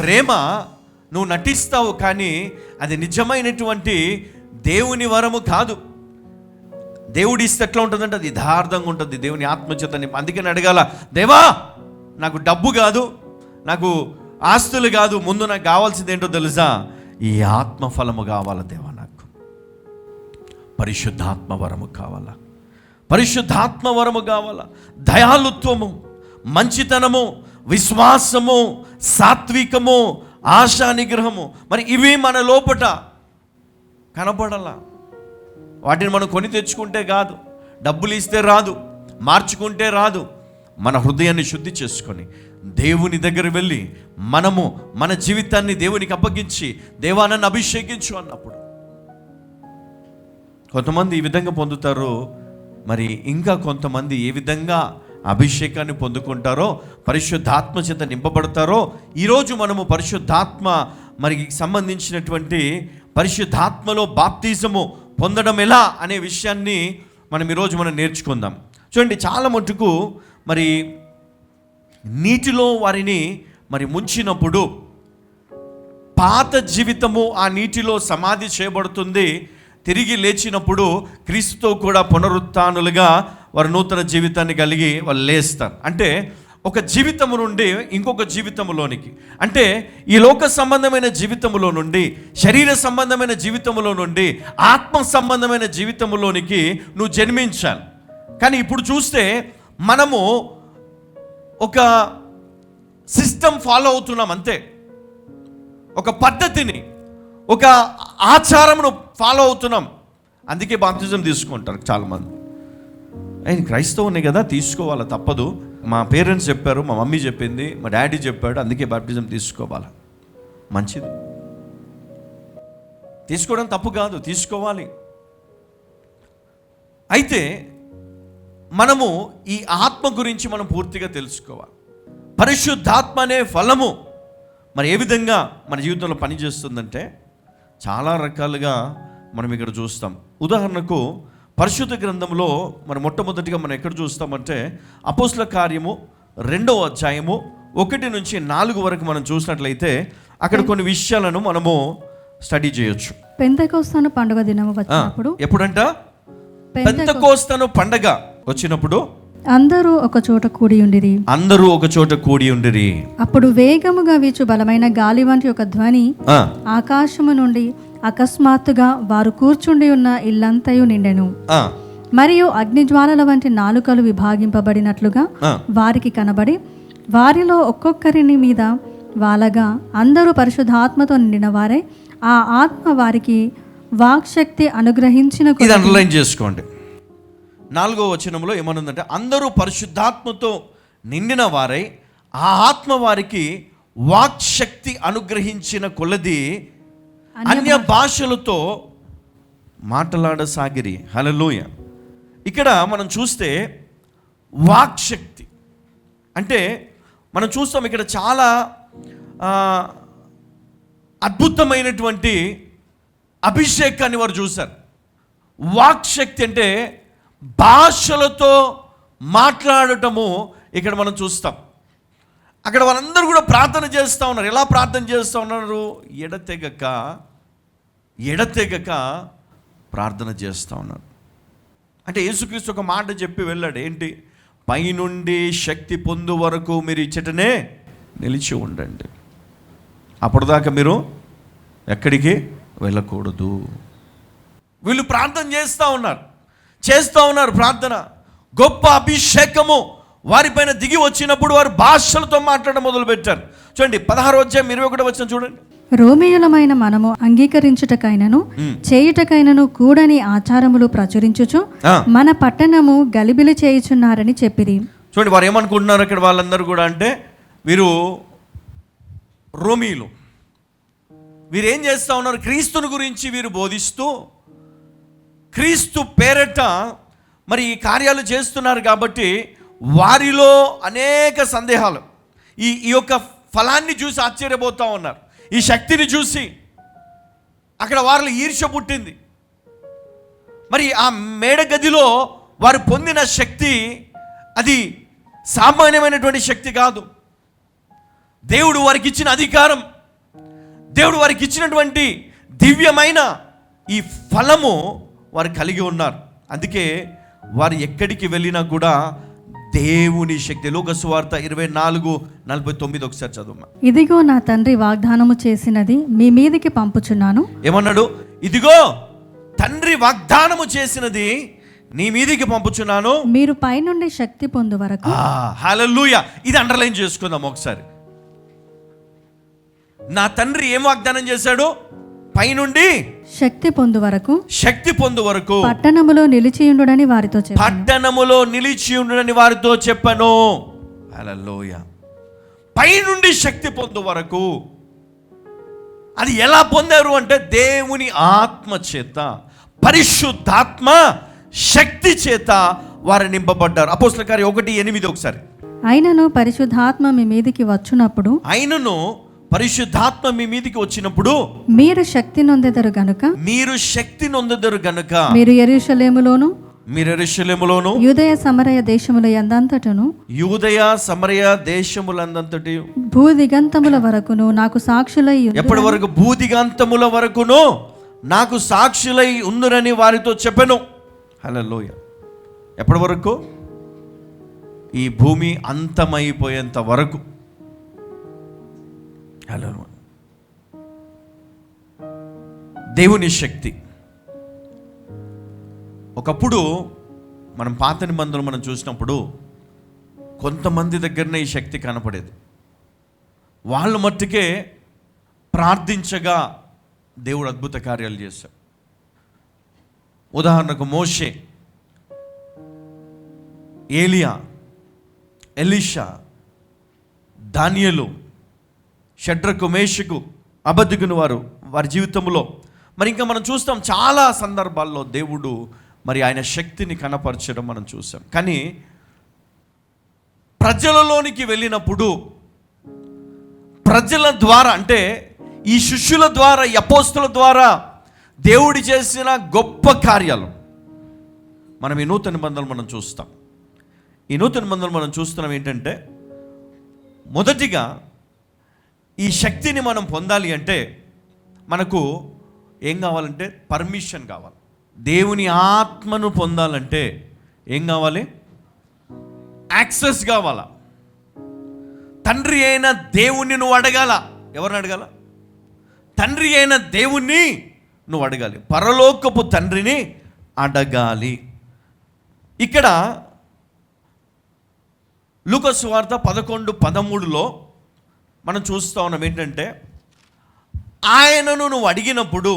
ప్రేమ నువ్వు నటిస్తావు, కానీ అది నిజమైనటువంటి దేవుని వరము కాదు. దేవుడి ఇస్తే ఎట్లా ఉంటుందంటే అది యథార్థంగా ఉంటుంది, దేవుని ఆత్మచేతని. అందుకని అడగాల, దేవా నాకు డబ్బు కాదు, నాకు ఆస్తులు కాదు, ముందు నాకు కావాల్సింది ఏంటో తెలుసా? ఈ ఆత్మఫలము కావాలా దేవా, నాకు పరిశుద్ధాత్మ వరము కావాలా, పరిశుద్ధాత్మ వరము కావాలా. దయాళుత్వము, మంచితనము, విశ్వాసము, సాత్వికము, ఆశా నిగ్రహము, మరి ఇవి మన లోపట కనపడాల. వాటిని మనం కొని తెచ్చుకుంటే కాదు, డబ్బులు ఇస్తే రాదు, మార్చుకుంటే రాదు. మన హృదయాన్ని శుద్ధి చేసుకొని దేవుని దగ్గర వెళ్ళి మనము మన జీవితాన్ని దేవునికి అప్పగించి, దేవా నన్ను అభిషేకించు అన్నప్పుడు కొంతమంది ఈ విధంగా పొందుతారు. మరి ఇంకా కొంతమంది ఏ విధంగా అభిషేకాన్ని పొందుకుంటారో, పరిశుద్ధాత్మ చేత నింపబడతారో, ఈరోజు మనము పరిశుద్ధాత్మ మరి సంబంధించినటువంటి పరిశుద్ధాత్మలో బాప్తిజము పొందడం ఎలా అనే విషయాన్ని ఈరోజు మనం నేర్చుకుందాం. చూడండి, చాలా మటుకు మరి నీటిలో వారిని ముంచినప్పుడు పాత జీవితము ఆ నీటిలో సమాధి చేయబడుతుంది. తిరిగి లేచినప్పుడు క్రీస్తుతో కూడా పునరుత్థానులుగా వారు నూతన జీవితాన్ని కలిగి వాళ్ళు లేస్తారు. అంటే ఒక జీవితము నుండి ఇంకొక జీవితములోనికి, అంటే ఈ లోక సంబంధమైన జీవితములో నుండి శరీర సంబంధమైన జీవితములో నుండి ఆత్మ సంబంధమైన జీవితములోనికి నువ్వు జన్మించాలి. కానీ ఇప్పుడు చూస్తే మనము ఒక సిస్టమ్ ఫాలో అవుతున్నాం అంతే, ఒక పద్ధతిని, ఒక ఆచారమును ఫాలో అవుతున్నాం. అందుకే బాప్తిజం తీసుకుంటారు చాలామంది. ఆయన క్రైస్తవునే కదా, తీసుకోవాలి, తప్పదు, మా పేరెంట్స్ చెప్పారు, మా మమ్మీ చెప్పింది, మా డాడీ చెప్పాడు, అందుకే బాప్టిజం తీసుకోవాలి. మంచిది, తీసుకోవడం తప్పు కాదు, తీసుకోవాలి. అయితే మనము ఈ ఆత్మ గురించి మనం పూర్తిగా తెలుసుకోవాలి. పరిశుద్ధాత్మ అనే ఫలము మరి ఏ విధంగా మన జీవితంలో పనిచేస్తుందంటే చాలా రకాలుగా మనం ఇక్కడ చూస్తాం. ఉదాహరణకు పరిశుద్ధ గ్రంథంలో మొట్టమొదటిగా మనం ఎక్కడ చూస్తామంటే అపోస్తల కార్యము 2వ అధ్యాయము 1 నుంచి 4 వరకు మనం చూసినట్లయితే అక్కడ కొన్ని విషయాలను మనము స్టడీ చేయొచ్చు. పెంతెకొస్తను పండుగ దినము వచ్చినప్పుడు, ఎప్పుడంట? పెంతెకొస్తను పండుగ వచ్చినప్పుడు అందరూ ఒక చోట కూడి ఉండిరి. అప్పుడు వేగముగా వీచు బలమైన గాలి వంటి ఒక ధ్వని ఆకాశము నుండి అకస్మాత్తుగా వారు కూర్చుండి ఉన్న ఇల్లంతయు నిండెను. మరియు అగ్నిజ్వాలల వంటి నాలుకలు విభాగింపబడినట్లుగా వారికి కనబడి వారిలో ఒక్కొక్కరిని మీద వాలగా అందరూ పరిశుద్ధాత్మతో నిండిన వారే ఆ ఆత్మ వారికి వాక్శక్తి అనుగ్రహించిన. ఇది అండర్లైన్ చేసుకోండి. 4వ వచనంలో ఏమనుందంటే అందరూ పరిశుద్ధాత్మతో నిండిన వారై ఆ ఆత్మ వారికి వాక్శక్తి అనుగ్రహించిన కొలది అన్య భాషలతో మాట్లాడసాగిరి. హల్లెలూయా. ఇక్కడ మనం చూస్తే వాక్శక్తి అంటే మనం చూస్తాం ఇక్కడ చాలా అద్భుతమైనటువంటి అభిషేకాన్ని వారు చూశారు. వాక్శక్తి అంటే భాషలతో మాట్లాడటము ఇక్కడ మనం చూస్తాం. అక్కడ వాళ్ళందరూ కూడా ప్రార్థన చేస్తూ ఉన్నారు. ఎలా ప్రార్థన చేస్తూ ఉన్నారు? ఎడతెగక ప్రార్థన చేస్తూ ఉన్నారు. అంటే యేసుక్రీస్తు ఒక మాట చెప్పి వెళ్ళాడు, ఏంటి? పైనుండి శక్తి పొందు వరకు మీరు ఇచ్చటనే నిలిచి ఉండండి, అప్పటిదాకా మీరు ఎక్కడికి వెళ్ళకూడదు. వీళ్ళు ప్రార్థన చేస్తూ ఉన్నారు ప్రార్థన. గొప్ప అభిషేకము వారిపైన దిగి వచ్చినప్పుడు వారు భాషలతో మాట్లాడడం మొదలుపెట్టారు. చూడండి 16వ అధ్యాయం 21వ వచనం చూడండి. రోమీయులమైన మనము అంగీకరించుటకైనను చేయుటకైనను కూడని ఆచారములు ప్రచురించుచు మన పట్టణము గలిబిలి చేయుచున్నారని చెప్పిరి. చూడండి వారు ఏమనుకుంటున్నారు ఇక్కడ వాళ్ళందరూ కూడా అంటే వీరు రోమీయులు. వీరు ఏం చేస్తూ ఉన్నారు? క్రీస్తుని గురించి వీరు బోధిస్తూ క్రీస్తు పేరట మరి ఈ కార్యాలు చేస్తున్నారు కాబట్టి వారిలో అనేక సందేహాలు. ఈ యొక్క ఫలాన్ని చూసి ఆశ్చర్యపోతూ ఉన్నారు. ఈ శక్తిని చూసి అక్కడ వారిలో ఈర్ష్య పుట్టింది. మరి ఆ మేడ గదిలో వారు పొందిన శక్తి అది సామాన్యమైనటువంటి శక్తి కాదు. దేవుడు వారికి ఇచ్చిన అధికారం దేవుడు వారికి ఇచ్చినటువంటి దివ్యమైన ఈ ఫలము వారు కలిగి ఉన్నారు. అందుకే వారు ఎక్కడికి వెళ్ళినా కూడా దేవుని శక్తి. లోక సువార్త 24:49 ఒకసారి చదువు. ఇదిగో నా తండ్రి వాగ్దానము చేసినది మీ మీదికి పంపుచున్నాను. ఏమన్నాడు? ఇదిగో తండ్రి వాగ్దానము చేసినది నీ మీదికి పంపుచున్నాను, మీరు పైనుండి శక్తి పొందు వరకు. హల్లెలూయా. ఇది అండర్లైన్ చేసుకుందాం ఒకసారి. నా తండ్రి ఏం వాగ్దానం చేశాడు? పైనుండి శక్తి పొందు వరకు, శక్తి పొందు వరకు పట్టణములో నిలిచియుండుడని వారితో చెప్పాను. పట్టణములో నిలిచియుండుడని వారితో చెప్పాను. హల్లెలూయా. పైనుండి శక్తి పొందు వరకు. అది ఎలా పొందారు అంటే దేవుని ఆత్మ చేత, పరిశుద్ధాత్మ శక్తి చేత వారు నింపబడ్డారు. అపోస్తలుల కార్యం 1:8 ఒకసారి. అయినను పరిశుద్ధాత్మ మీ మీదికి వచ్చినప్పుడు, అయినను పరిశుద్ధాత్మ మీ మీదికి వచ్చినప్పుడు మీరు శక్తి నొందెదరు గనుక, మీరు శక్తి నొందెదరు గనుక, మీరు యెరూషలేములోను యూదయ సమరయ దేశముల యందంతటను, యూదయ సమరయ దేశములందంతటి భూదిగంతముల వరకును నాకు సాక్షులై ఉందురని. ఎప్పటి వరకు? భూదిగంతముల వరకును నాకు సాక్షులై ఉందురని వారితో చెప్పెను. హల్లెలూయా. ఎప్పటి వరకు? ఈ భూమి అంతమైపోయేంత వరకు. హల్లెలూయా. దేవుని శక్తి. ఒకప్పుడు మనం పాత నిబంధనలు మనం చూసినప్పుడు కొంతమంది దగ్గరనే ఈ శక్తి కనపడేది. వాళ్ళు మట్టుకే ప్రార్థించగా దేవుడు అద్భుత కార్యాలు చేశాడు. ఉదాహరణకు మోషే, ఏలియా, ఎలీషా, దానియేలు, షడ్రకు, మేషకు, అబద్దుకుని వారి జీవితంలో మరి ఇంకా మనం చూస్తాం చాలా సందర్భాల్లో దేవుడు మరి ఆయన శక్తిని కనపరచడం మనం చూసాం. కానీ ప్రజలలోనికి వెళ్ళినప్పుడు ప్రజల ద్వారా, అంటే ఈ శిష్యుల ద్వారా, ఈ అపోస్తుల ద్వారా దేవుడు చేసిన గొప్ప కార్యాలు మనం ఈ నూతన నిబంధనలు మనం చూస్తాం. ఈ నూతన నిబంధనలు మనం చూస్తున్నాం ఏంటంటే, మొదటిగా ఈ శక్తిని మనం పొందాలి అంటే మనకు ఏం కావాలంటే పర్మిషన్ కావాలి. దేవుని ఆత్మను పొందాలంటే ఏం కావాలి? యాక్సెస్ కావాలా. తండ్రి అయిన దేవుణ్ణి నువ్వు అడగాల. ఎవరిని అడగాల? తండ్రి అయిన దేవుణ్ణి నువ్వు అడగాలి. పరలోకపు తండ్రిని అడగాలి. ఇక్కడ లూకా సువార్త 11:13 మనం చూస్తూ ఉన్నాం ఏంటంటే, ఆయనను నువ్వు అడిగినప్పుడు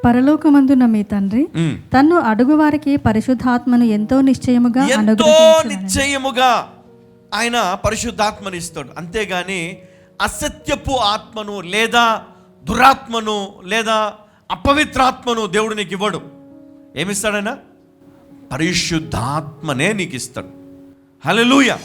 పరలోకమందున్న మీ తండ్రి తన్ను అడుగు వారికి పరిశుద్ధాత్మను ఎంతో నిశ్చయముగా ఆయన పరిశుద్ధాత్మను ఇస్తాడు. అంతేగాని అసత్యపు ఆత్మను లేదా దురాత్మను లేదా అపవిత్రాత్మను దేవుడు నీకు ఇవ్వడు. ఏమిస్తాడైనా? పరిశుద్ధాత్మనే నీకు ఇస్తాడు. హల్లెలూయా.